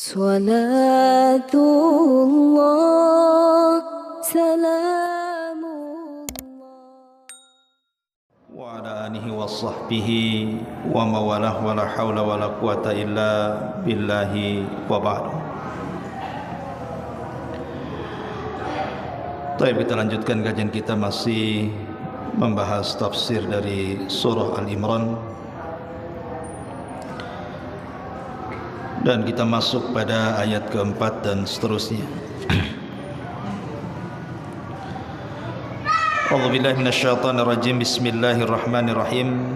Salatullah, salamullah. Wa ala alihi wa sahbihi wa mawalah wa la hawla wa la quwata illa billahi wa ba'du. Baik, kita lanjutkan kajian kita, masih membahas tafsir dari surah Al-Imran, dan kita masuk pada ayat keempat dan seterusnya. A'udzubillahi minasyaitonir rajim. Bismillahirrahmanirrahim.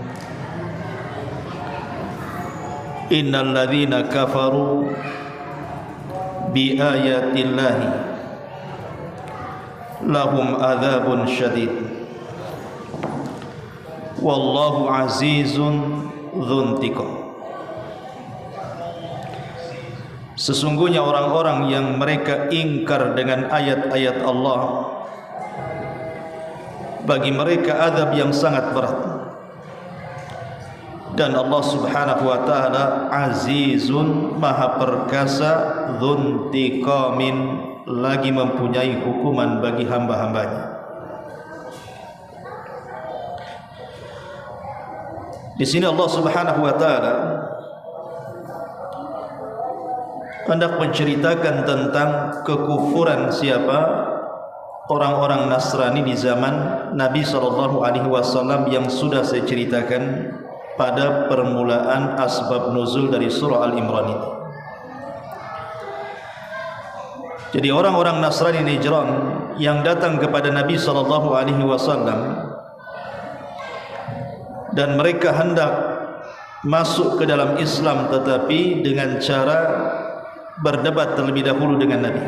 Innal ladzina kafaru bi ayatillahi lahum adzabun syadid wallahu azizun dzuntiqam. Sesungguhnya orang-orang yang mereka ingkar dengan ayat-ayat Allah, bagi mereka azab yang sangat berat. Dan Allah subhanahu wa ta'ala azizun, maha perkasa, dzuntiqamin, lagi mempunyai hukuman bagi hamba-hambanya. Di sini Allah subhanahu wa ta'ala hendak menceritakan tentang kekufuran siapa? Orang-orang Nasrani di zaman Nabi SAW yang sudah saya ceritakan pada permulaan asbab nuzul dari surah Al-Imran itu. Jadi orang-orang Nasrani Najran yang datang kepada Nabi SAW dan mereka hendak masuk ke dalam Islam, tetapi dengan cara berdebat terlebih dahulu dengan Nabi.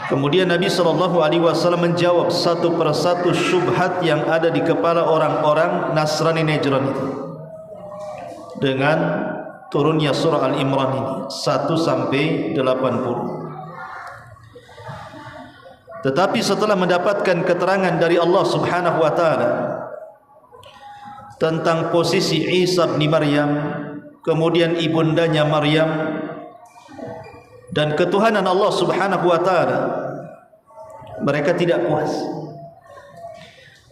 Kemudian Nabi SAW menjawab satu persatu syubhat yang ada di kepala orang-orang Nasrani Najran itu dengan turunnya surah Al-Imran ini 1-80. Tetapi setelah mendapatkan keterangan dari Allah subhanahu wa ta'ala tentang posisi Isa bin Maryam, kemudian ibundanya Maryam, dan ketuhanan Allah subhanahu wa ta'ala, mereka tidak puas.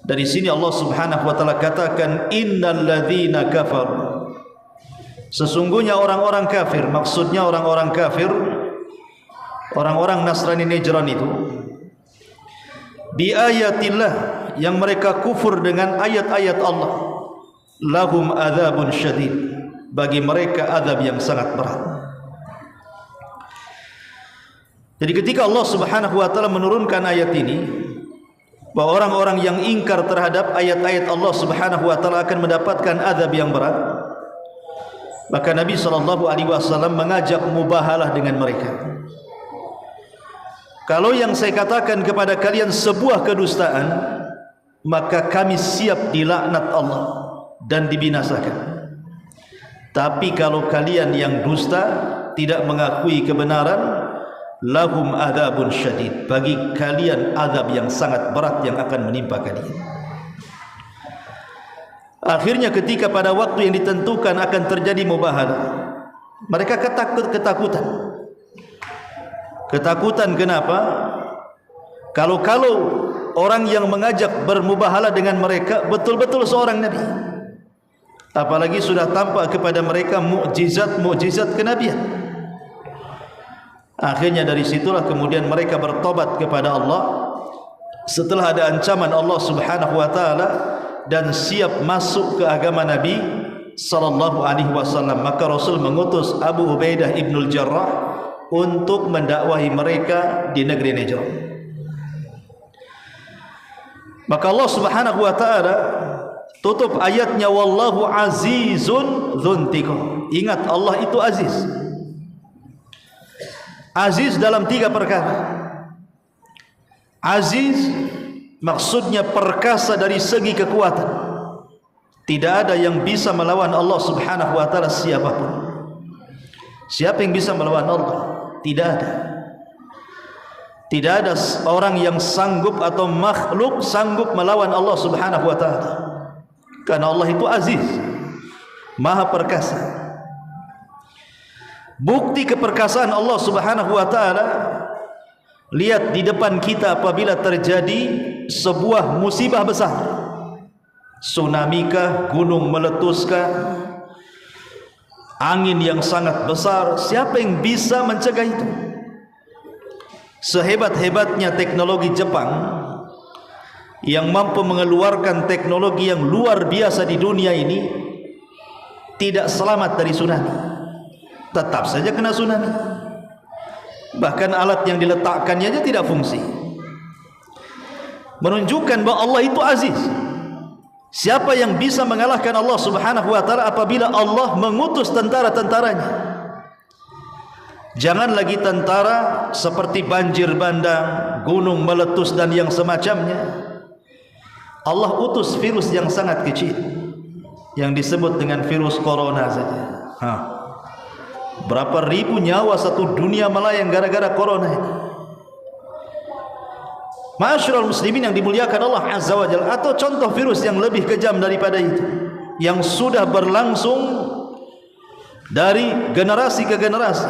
Dari sini Allah subhanahu wa ta'ala katakan innal ladzina kafaru, sesungguhnya orang-orang kafir. Maksudnya orang-orang kafir, orang-orang Nasrani Najran itu, bi ayatillah, yang mereka kufur dengan ayat-ayat Allah, lahum adzabun syadid, bagi mereka azab yang sangat berat. Jadi ketika Allah subhanahu wa ta'ala menurunkan ayat ini, bahwa orang-orang yang ingkar terhadap ayat-ayat Allah subhanahu wa ta'ala akan mendapatkan azab yang berat, maka Nabi SAW mengajak mubahalah dengan mereka. Kalau yang saya katakan kepada kalian sebuah kedustaan, maka kami siap dilaknat Allah dan dibinasakan. Tapi kalau kalian yang dusta, tidak mengakui kebenaran, lahum adzabun syadid, bagi kalian azab yang sangat berat yang akan menimpa kalian. Akhirnya ketika pada waktu yang ditentukan akan terjadi mubahalah, mereka ketakutan. Kenapa? Kalau orang yang mengajak bermubahalah dengan mereka betul-betul seorang nabi, apalagi sudah tampak kepada mereka mukjizat kenabian. Akhirnya dari situlah kemudian mereka bertobat kepada Allah setelah ada ancaman Allah subhanahu wa ta'ala, dan siap masuk ke agama Nabi SAW. Maka Rasul mengutus Abu Ubaidah ibnul Jarrah untuk mendakwahi mereka di negeri Najran. Maka Allah subhanahu wa ta'ala tutup ayatnya wallahu azizun dzuntiqam. Ingat, Allah itu aziz. Aziz dalam 3 perkara. Aziz maksudnya perkasa dari segi kekuatan. Tidak ada yang bisa melawan Allah subhanahu wa ta'ala siapapun. Siapa yang bisa melawan Allah? Tidak ada. Tidak ada orang yang sanggup atau makhluk sanggup melawan Allah subhanahu wa ta'ala. Karena Allah itu aziz, maha perkasa. Bukti keperkasaan Allah Subhanahu wa taala, lihat di depan kita apabila terjadi sebuah musibah besar, tsunami kah, gunung meletuskah, angin yang sangat besar, siapa yang bisa mencegah itu? Sehebat-hebatnya teknologi Jepang yang mampu mengeluarkan teknologi yang luar biasa di dunia ini, tidak selamat dari tsunami, tetap saja kena tsunami. Bahkan alat yang diletakkannya aja tidak fungsi. Menunjukkan bahwa Allah itu aziz. Siapa yang bisa mengalahkan Allah Subhanahu wa taala apabila Allah mengutus tentara-tentaranya? Jangan lagi tentara seperti banjir bandang, gunung meletus dan yang semacamnya. Allah utus virus yang sangat kecil yang disebut dengan virus corona saja. Berapa ribu nyawa satu dunia melayang gara-gara corona ini. Ma'asyiral muslimin yang dimuliakan Allah Azza wa Jalla. Atau contoh virus yang lebih kejam daripada itu, yang sudah berlangsung dari generasi ke generasi,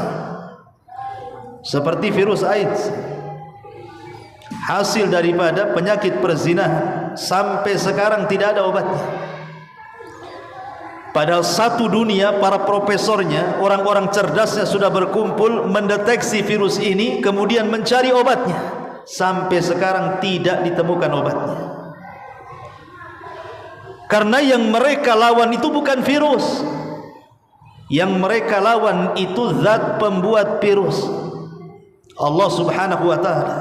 seperti virus AIDS, hasil daripada penyakit perzinahan, sampai sekarang tidak ada obatnya. Padahal satu dunia para profesornya, orang-orang cerdasnya sudah berkumpul mendeteksi virus ini, kemudian mencari obatnya. Sampai sekarang tidak ditemukan obatnya. Karena yang mereka lawan itu bukan virus, yang mereka lawan itu zat pembuat virus, Allah Subhanahu wa taala.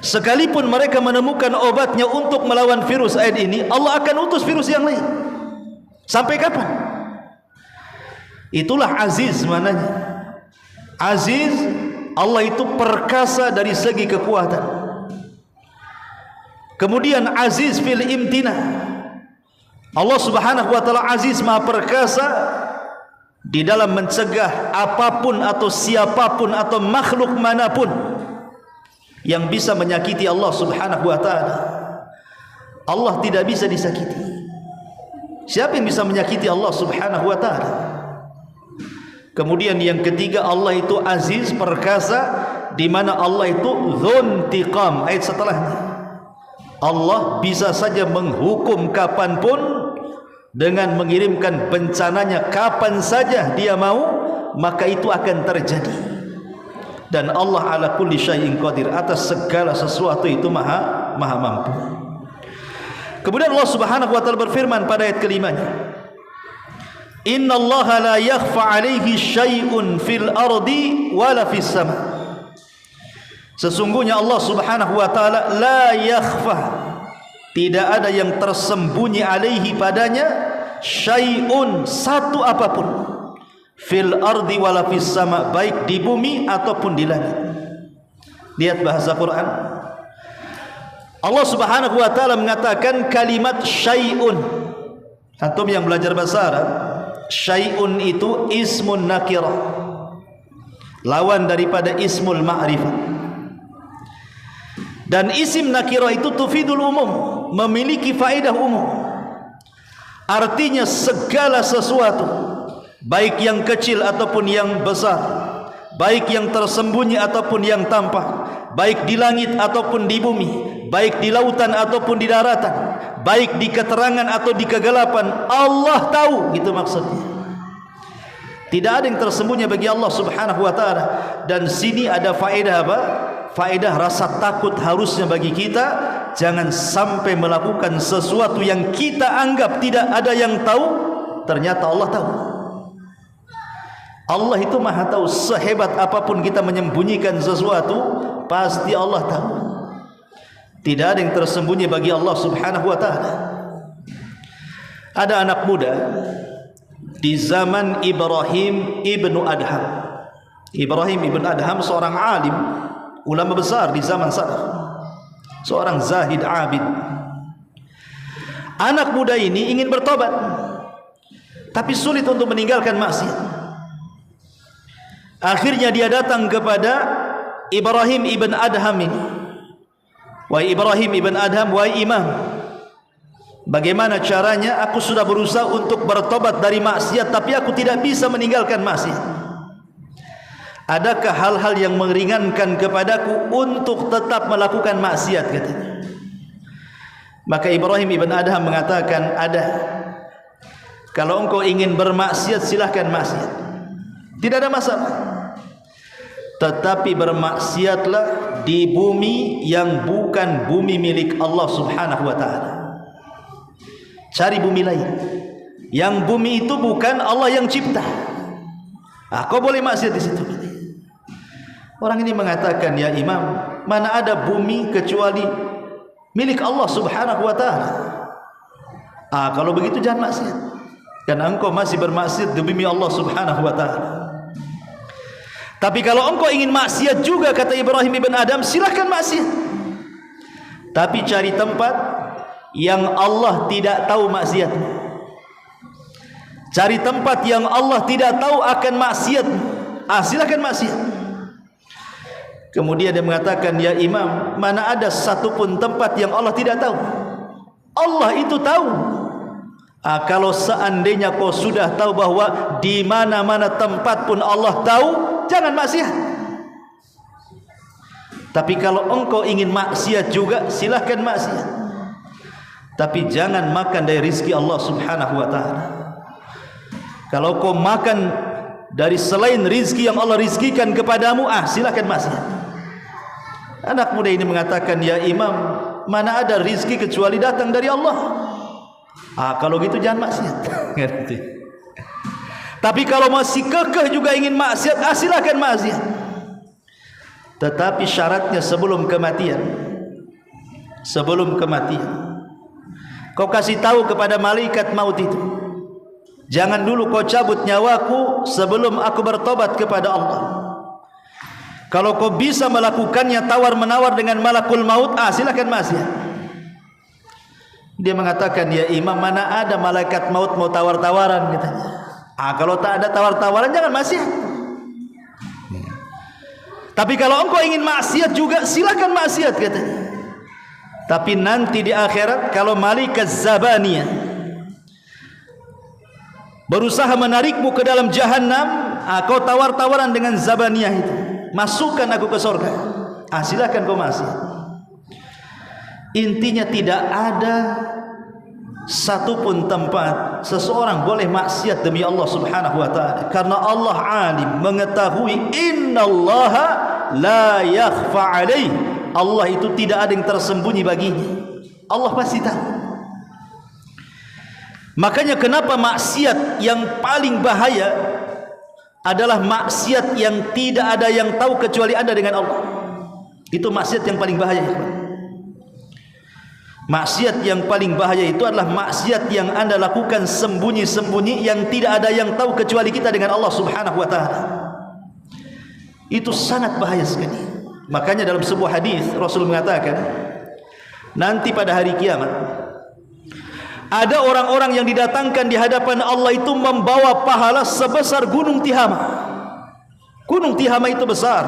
Sekalipun mereka menemukan obatnya untuk melawan virus AIDS ini, Allah akan utus virus yang lain. Sampai kapan? Itulah aziz mananya. Aziz, Allah itu perkasa dari segi kekuatan. Kemudian aziz fil imtina. Allah Subhanahu wa taala aziz, maha perkasa di dalam mencegah apapun atau siapapun atau makhluk manapun yang bisa menyakiti Allah Subhanahu wa taala. Allah tidak bisa disakiti. Siapa yang bisa menyakiti Allah Subhanahu wa taala? Kemudian yang ketiga, Allah itu aziz, perkasa, di mana Allah itu dzuntiqam. Ayat setelahnya, Allah bisa saja menghukum kapanpun dengan mengirimkan bencananya kapan saja dia mau, maka itu akan terjadi. Dan Allah ala kulli syai'in qadir, atas segala sesuatu itu maha mampu. Kemudian Allah Subhanahu wa taala berfirman pada ayat kelimanya, Inna Allah la yakhfa alaihi syai'un fil ardi wala fis sama. Sesungguhnya Allah Subhanahu wa taala la yakhfa, tidak ada yang tersembunyi alaihi padanya, syai'un, satu apapun, fil ardi wala fis sama, baik di bumi ataupun di langit. Lihat bahasa Quran. Allah Subhanahu wa taala mengatakan kalimat syai'un. Antum yang belajar bahasa Arab, syai'un itu ismun nakirah, lawan daripada ismul ma'rifah. Dan isim nakirah itu tufidul umum, memiliki faedah umum. Artinya segala sesuatu, baik yang kecil ataupun yang besar, baik yang tersembunyi ataupun yang tampak, baik di langit ataupun di bumi, baik di lautan ataupun di daratan, baik di keterangan atau di kegelapan, Allah tahu, gitu maksudnya. Tidak ada yang tersembunyi bagi Allah Subhanahu wa taala. Dan sini ada faedah apa? Faedah rasa takut harusnya bagi kita, jangan sampai melakukan sesuatu yang kita anggap tidak ada yang tahu, ternyata Allah tahu. Allah itu maha tahu. Sehebat apapun kita menyembunyikan sesuatu, pasti Allah tahu. Tidak ada yang tersembunyi bagi Allah Subhanahu wa taala. Ada anak muda di zaman Ibrahim ibnu Adham. Ibrahim ibnu Adham seorang alim, ulama besar di zaman salaf, seorang zahid abid. Anak muda ini ingin bertobat, tapi sulit untuk meninggalkan maksiat. Akhirnya dia datang kepada Ibrahim ibn Adham ini. Wahai Ibrahim ibn Adham, wahai imam, bagaimana caranya? Aku sudah berusaha untuk bertobat dari maksiat, tapi aku tidak bisa meninggalkan maksiat. Adakah hal-hal yang meringankan kepadaku untuk tetap melakukan maksiat, katanya. Maka Ibrahim ibn Adham mengatakan, ada. Kalau engkau ingin bermaksiat, silahkan maksiat, tidak ada masalah. Tetapi bermaksiatlah di bumi yang bukan bumi milik Allah subhanahu wa ta'ala. Cari bumi lain yang bumi itu bukan Allah yang cipta. Kau boleh maksiat di situ. Orang ini mengatakan, ya Imam, mana ada bumi kecuali milik Allah subhanahu wa ta'ala. Kalau begitu jangan maksiat, karena engkau masih bermaksiat di bumi Allah subhanahu wa ta'ala. Tapi kalau engkau ingin maksiat juga, kata Ibrahim ibn Adham, silahkan maksiat, tapi cari tempat yang Allah tidak tahu maksiatmu. Cari tempat yang Allah tidak tahu akan maksiatmu. Silahkan maksiat. Kemudian dia mengatakan, ya Imam, mana ada satupun tempat yang Allah tidak tahu? Allah itu tahu. Kalau seandainya kau sudah tahu bahwa di mana-mana tempat pun Allah tahu, jangan maksiat. Tapi kalau engkau ingin maksiat juga, silahkan maksiat, tapi jangan makan dari rizki Allah subhanahu wa ta'ala. Kalau kau makan dari selain rizki yang Allah rizkikan kepadamu, silahkan maksiat. Anak muda ini mengatakan, ya Imam, mana ada rizki kecuali datang dari Allah. Kalau gitu jangan maksiat. Tapi kalau masih kekeh juga ingin maksiat, silahkan maksiat, tetapi syaratnya sebelum kematian. Sebelum kematian kau kasih tahu kepada malaikat maut itu, jangan dulu kau cabut nyawaku sebelum aku bertobat kepada Allah. Kalau kau bisa melakukannya tawar-menawar dengan malakul maut, silakan maksiat. Dia mengatakan, ya Imam, mana ada malaikat maut mau tawar-tawaran, katanya. Kalau tak ada tawar-tawaran, jangan maksiat. Tapi kalau engkau ingin maksiat juga, silakan maksiat, katanya. Tapi nanti di akhirat, kalau malaikat Zabaniyah berusaha menarikmu ke dalam jahannam, kau tawar-tawaran dengan Zabaniyah itu, masukkan aku ke surga, silakan kau maksiat. Intinya tidak ada satupun tempat seseorang boleh maksiat demi Allah subhanahu wa ta'ala, karena Allah alim, mengetahui, innallaha la yakhfa alaih, Allah itu tidak ada yang tersembunyi baginya. Allah pasti tahu. Makanya kenapa maksiat yang paling bahaya adalah maksiat yang tidak ada yang tahu kecuali Anda dengan Allah. Itu maksiat yang paling bahaya. Maksiat yang paling bahaya itu adalah maksiat yang Anda lakukan sembunyi-sembunyi, yang tidak ada yang tahu kecuali kita dengan Allah subhanahu wa ta'ala. Itu sangat bahaya sekali. Makanya dalam sebuah hadis Rasul mengatakan, nanti pada hari kiamat ada orang-orang yang didatangkan di hadapan Allah itu membawa pahala sebesar gunung Tihama. Gunung Tihama itu besar,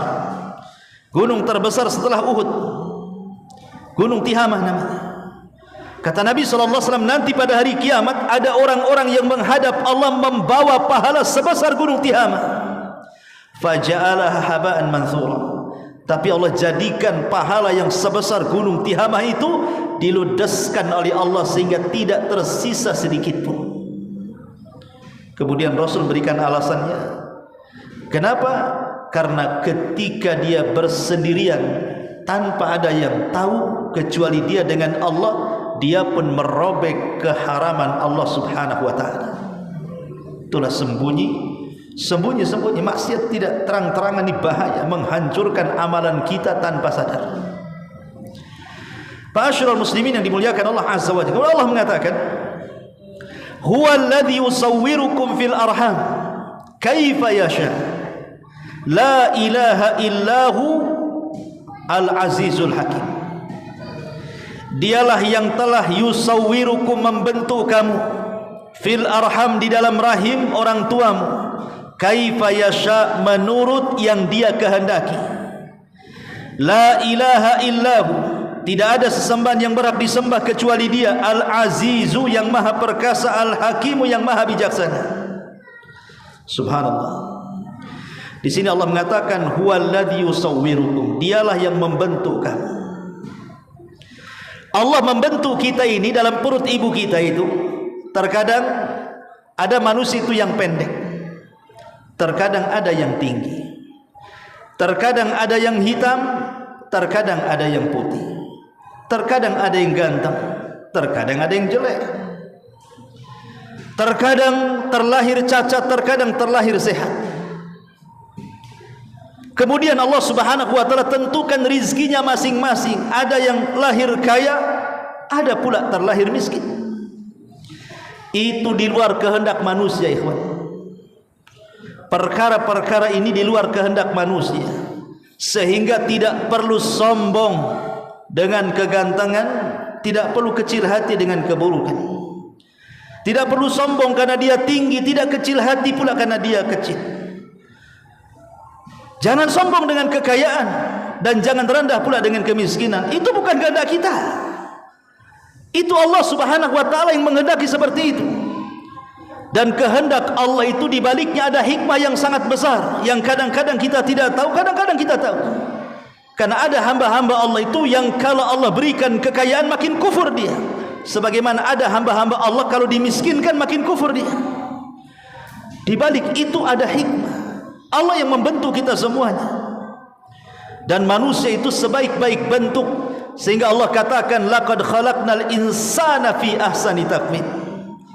gunung terbesar setelah Uhud. Gunung Tihama namanya. Kata Nabi SAW, nanti pada hari kiamat ada orang-orang yang menghadap Allah membawa pahala sebesar gunung Tihama. Faja'alaha haba'an manthura. Tapi Allah jadikan pahala yang sebesar gunung Tihamah itu diludeskan oleh Allah sehingga tidak tersisa sedikit pun. Kemudian Rasul berikan alasannya. Kenapa? Karena ketika dia bersendirian tanpa ada yang tahu kecuali dia dengan Allah, dia pun merobek keharaman Allah subhanahu wa ta'ala. Itulah sembunyi-sembunyi maksiat tidak terang-terangan, ini bahaya, menghancurkan amalan kita tanpa sadar. Ma'asyiral muslimin yang dimuliakan Allah azza wa jalla, Allah mengatakan, huwallazi yusawwirukum fil arham kaifa yasha la ilaha illahu al-azizul hakim. Dialah yang telah yusawwirukum, membentuk kamu, fil arham, di dalam rahim orang tuamu, kaifa yasha, menurut yang dia kehendaki. La ilaha illahu, tidak ada sesembahan yang berhak disembah kecuali dia, al-azizu, yang maha perkasa, al-hakimu, yang maha bijaksana. Subhanallah. Di sini Allah mengatakan huwallazi yusawwirukum, dialah yang membentuk kamu. Allah membentuk kita ini dalam perut ibu kita itu. Terkadang ada manusia itu yang pendek, terkadang ada yang tinggi, terkadang ada yang hitam, terkadang ada yang putih, terkadang ada yang ganteng, terkadang ada yang jelek, terkadang terlahir cacat, terkadang terlahir sehat. Kemudian Allah Subhanahu wa taala tentukan rizkinya masing-masing. Ada yang lahir kaya, ada pula terlahir miskin. Itu di luar kehendak manusia, ikhwan. Perkara-perkara ini di luar kehendak manusia, sehingga tidak perlu sombong dengan kegantengan, tidak perlu kecil hati dengan keburukan. Tidak perlu sombong karena dia tinggi, tidak kecil hati pula karena dia kecil. Jangan sombong dengan kekayaan dan jangan rendah pula dengan kemiskinan. Itu bukan kehendak kita. Itu Allah Subhanahu wa taala yang menghendaki seperti itu. Dan kehendak Allah itu di baliknya ada hikmah yang sangat besar, yang kadang-kadang kita tidak tahu, kadang-kadang kita tahu. Karena ada hamba-hamba Allah itu yang kalau Allah berikan kekayaan makin kufur dia. Sebagaimana ada hamba-hamba Allah kalau dimiskinkan makin kufur dia. Di balik itu ada hikmah. Allah yang membentuk kita semuanya. Dan manusia itu sebaik-baik bentuk, sehingga Allah katakan laqad khalaqnal insana fi ahsani taqwim.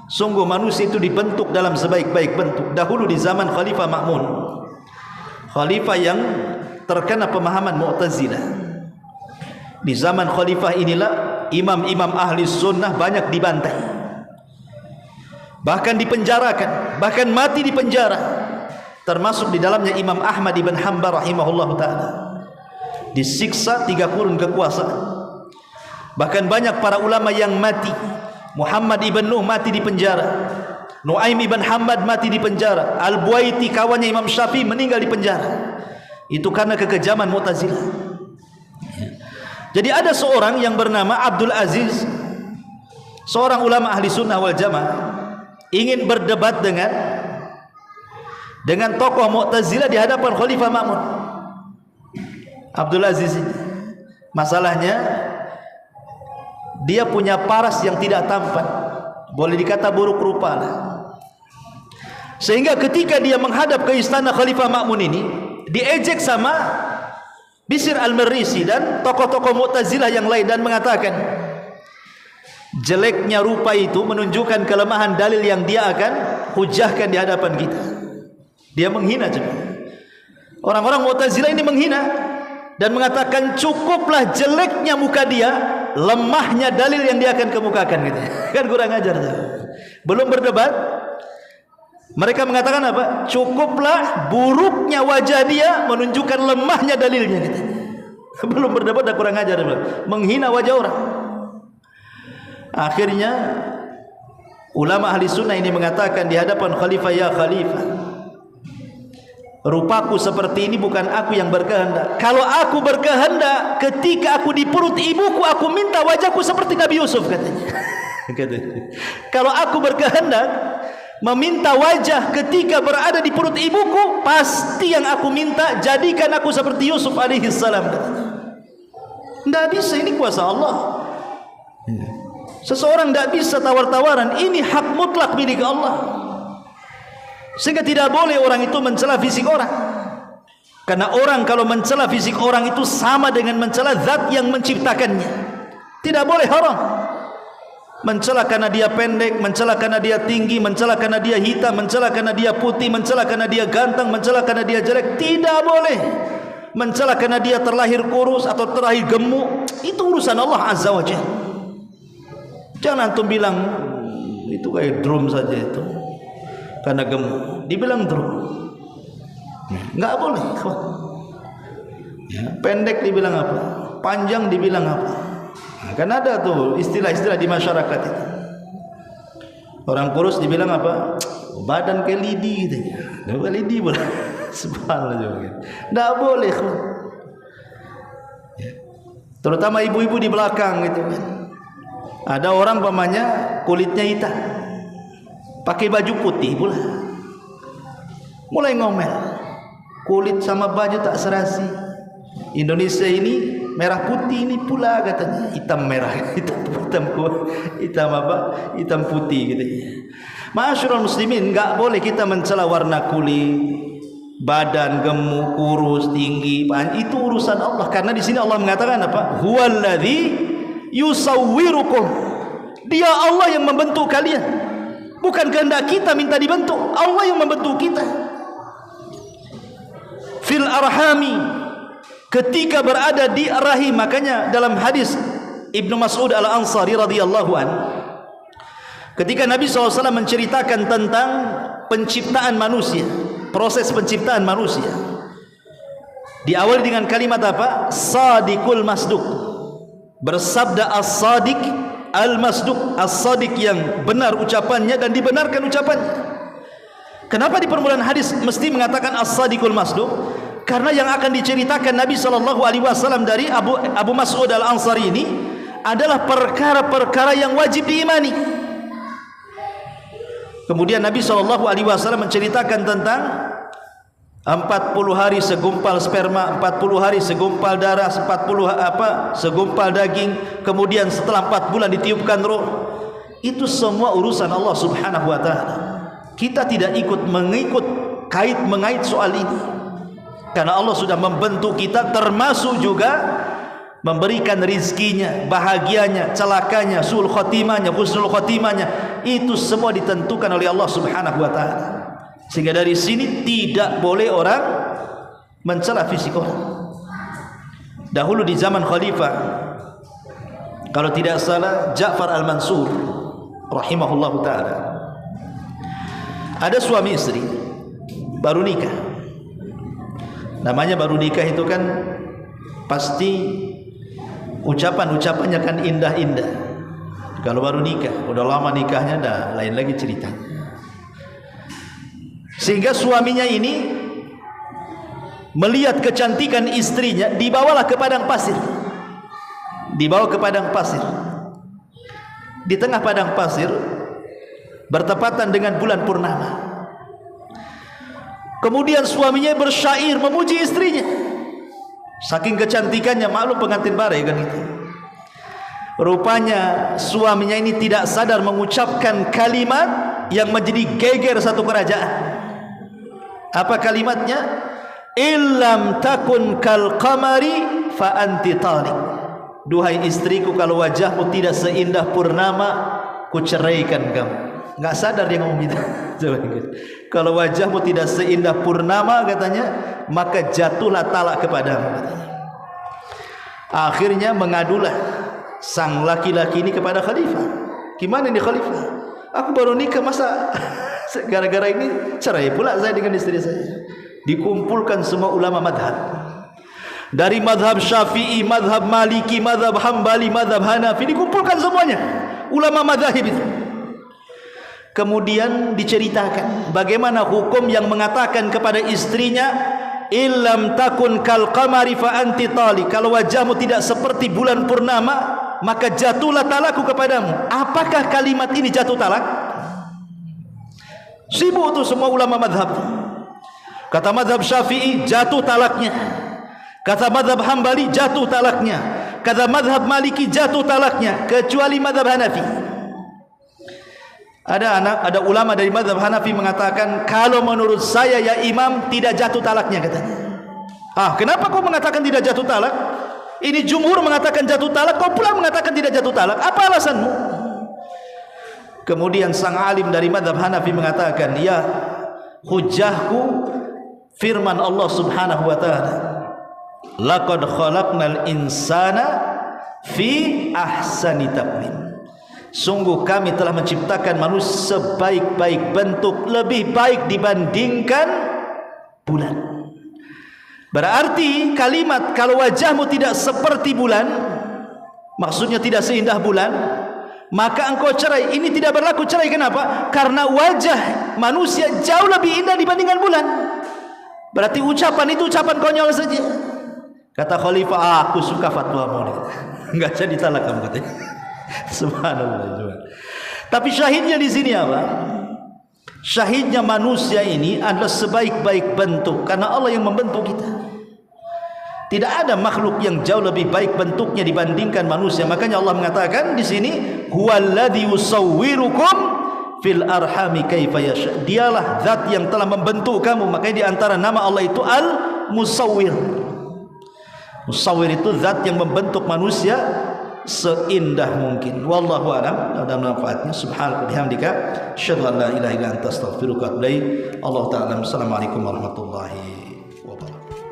Sungguh manusia itu dibentuk dalam sebaik-baik bentuk. Dahulu di zaman Khalifah Ma'mun, khalifah yang terkena pemahaman Mu'tazilah. Di zaman khalifah inilah imam-imam ahli sunnah banyak dibantai, bahkan dipenjarakan, bahkan mati di penjara. Termasuk di dalamnya Imam Ahmad ibn Hanbal rahimahullah ta'ala, disiksa 3 kurun kekuasaan. Bahkan banyak para ulama yang mati. Muhammad ibn Nuh mati di penjara, Nuaim ibn Hamad mati di penjara, Al-Buaiti kawannya Imam Syafi'i meninggal di penjara. Itu karena kekejaman Mu'tazilah. Jadi ada seorang yang bernama Abdul Aziz, seorang ulama ahli sunnah wal jamaah, ingin berdebat dengan tokoh Mu'tazilah di hadapan Khalifah Ma'mun. Abdul Aziz ini, masalahnya dia punya paras yang tidak tampan, boleh dikata buruk rupa lah. Sehingga ketika dia menghadap ke istana Khalifah Ma'mun ini, diejek sama Bishr al-Marisi dan tokoh-tokoh Mu'tazilah yang lain, dan mengatakan jeleknya rupa itu menunjukkan kelemahan dalil yang dia akan hujahkan di hadapan kita. Dia menghina juga. Orang-orang Mu'tazilah ini menghina dan mengatakan cukuplah jeleknya muka dia, lemahnya dalil yang dia akan kemukakan gitu. Kan kurang ajar tuh. Belum berdebat, mereka mengatakan apa? Cukuplah buruknya wajah dia menunjukkan lemahnya dalilnya gitu. Belum berdebat dah kurang ajar, menghina wajah orang. Akhirnya ulama ahli sunnah ini mengatakan di hadapan khalifah, ya khalifah, rupaku seperti ini bukan aku yang berkehendak. Kalau aku berkehendak, ketika aku di perut ibuku, aku minta wajahku seperti Nabi Yusuf, katanya. Kalau aku berkehendak meminta wajah ketika berada di perut ibuku, pasti yang aku minta jadikan aku seperti Yusuf alaihi salam, katanya. Tidak bisa, ini kuasa Allah. Seseorang tidak bisa tawar-tawaran, ini hak mutlak milik Allah. Sehingga tidak boleh orang itu mencela fisik orang. Karena orang kalau mencela fisik orang itu sama dengan mencela zat yang menciptakannya. Tidak boleh haram. Mencela karena dia pendek, mencela karena dia tinggi, mencela karena dia hitam, mencela karena dia putih, mencela karena dia ganteng, mencela karena dia jelek. Tidak boleh. Mencela karena dia terlahir kurus atau terlahir gemuk, itu urusan Allah Azza wa Jalla. Jangan antum bilang itu kayak drum saja itu, karena gemuk dibilang drum, nggak boleh. Ya, pendek dibilang apa, panjang dibilang apa. Nah, kan ada tuh istilah-istilah di masyarakat itu. Orang kurus dibilang apa, badan kayak lidi gitu. Nggak lidi boleh. Subhanallah juga. Nggak boleh. Ya. Terutama ibu-ibu di belakang gitu kan. Ada orang pamannya kulitnya hitam, pakai baju putih pula, mulai ngomel. kulit sama baju tak serasi. Indonesia ini merah putih ini pula katanya, hitam merah, hitam apa? Hitam putih gitu. Ma'asyiral muslimin, enggak boleh kita mencela warna kulit, badan gemuk, kurus, tinggi, itu urusan Allah. Karena di sini Allah mengatakan apa? Huwallazi yusawwirukum. Dia Allah yang membentuk kalian. Bukan kehendak kita minta dibentuk, Allah yang membentuk kita. Fil arhami, ketika berada di rahim. Makanya dalam hadis Ibnu Mas'ud Al-Ansari radhiyallahu an, ketika Nabi SAW menceritakan tentang penciptaan manusia, proses penciptaan manusia, diawali dengan kalimat apa? Sadiqul masduq. Bersabda as-sadiq al-masduq, as-sadiq yang benar ucapannya dan dibenarkan ucapannya. Kenapa di permulaan hadis mesti mengatakan as-sadiqul masduq? Karena yang akan diceritakan Nabi SAW dari Abu Mas'ud Al-Ansari ini adalah perkara-perkara yang wajib diimani. Kemudian Nabi SAW menceritakan tentang 40 hari segumpal sperma, 40 hari segumpal darah, 40 segumpal daging, kemudian setelah 4 bulan ditiupkan roh. Itu semua urusan Allah Subhanahu wa taala. Kita tidak mengait soal ini. Karena Allah sudah membentuk kita, termasuk juga memberikan rizkinya, bahagianya, celakanya, sul khotimahnya, husnul khotimahnya. Itu semua ditentukan oleh Allah Subhanahu wa taala. Sehingga dari sini tidak boleh orang mencela fisik orang. Dahulu di zaman khalifah, kalau tidak salah Ja'far Al-Mansur rahimahullahu taala, ada suami istri baru nikah. Namanya baru nikah itu kan pasti ucapan-ucapannya kan indah-indah. Kalau baru nikah, udah lama nikahnya dah lain lagi ceritanya. Sehingga suaminya ini melihat kecantikan istrinya, dibawalah ke padang pasir. Dibawa ke padang pasir. Di tengah padang pasir bertepatan dengan bulan purnama. Kemudian suaminya bersyair memuji istrinya. Saking kecantikannya, maklum pengantin barai kan itu. Rupanya suaminya ini tidak sadar mengucapkan kalimat yang menjadi geger satu kerajaan. Apa kalimatnya? Illam takun kal qamari fa anti taliq. Duhai istriku, kalau wajahmu tidak seindah purnama, ku ceraikan kamu. Enggak sadar dia ngomong gitu. Kalau wajahmu tidak seindah purnama katanya, maka jatuhlah talak kepadamu katanya. Akhirnya mengadulah sang laki-laki ini kepada khalifah. Gimana ini khalifah? Aku baru nikah, masa gara-gara ini cerai pula saya dengan istri saya. Dikumpulkan semua ulama madhab, dari madhab Syafi'i, madhab Maliki, madhab Hambali, madhab Hanafi, dikumpulkan semuanya ulama madhab itu. Kemudian diceritakan bagaimana hukum yang mengatakan kepada istrinya, illam takun kal qamari fa anti tali, kalau wajahmu tidak seperti bulan purnama, maka jatuhlah talakku kepadamu. Apakah kalimat ini jatuh talak? Sibuk itu semua ulama madhab. Kata madhab Syafi'i, jatuh talaknya. Kata madhab Hambali, jatuh talaknya. Kata madhab Maliki, jatuh talaknya, kecuali madhab Hanafi. Ada ulama dari madhab Hanafi mengatakan, kalau menurut saya ya imam, tidak jatuh talaknya katanya. Kenapa kau mengatakan tidak jatuh talak? Ini jumhur mengatakan jatuh talak, kau pula mengatakan tidak jatuh talak. Apa alasanmu? Kemudian sang alim dari madhab Hanafi mengatakan, ya, hujahku firman Allah Subhanahu wa taala, laqad khalaqnal insana fi ahsani taqwim. Sungguh kami telah menciptakan manusia sebaik-baik bentuk, lebih baik dibandingkan bulan. Berarti kalimat kalau wajahmu tidak seperti bulan, maksudnya tidak seindah bulan, maka engkau cerai. Ini tidak berlaku cerai. Kenapa? Karena wajah manusia jauh lebih indah dibandingkan bulan. Berarti ucapan itu ucapan konyol saja. Kata khalifah, aku suka fatwamu. Enggak jadi talak kamu katanya. Subhanallah. Tapi syahidnya di sini apa? Syahidnya manusia ini adalah sebaik-baik bentuk, karena Allah yang membentuk kita. Tidak ada makhluk yang jauh lebih baik bentuknya dibandingkan manusia. Makanya Allah mengatakan di sini, huwallazi yusawwirukum fil arhami kaifa yasha. Dialah zat yang telah membentuk kamu. Makanya di antara nama Allah itu Al-Musawwir. Musawwir itu zat yang membentuk manusia seindah mungkin. Wallahu a'lam. Ada manfaatnya. Subhanaka bihamdika asyhadu an la ilaha illa anta astaghfiruka wa atubu ilaik. Allah taala. Assalamualaikum warahmatullahi wabarakatuh.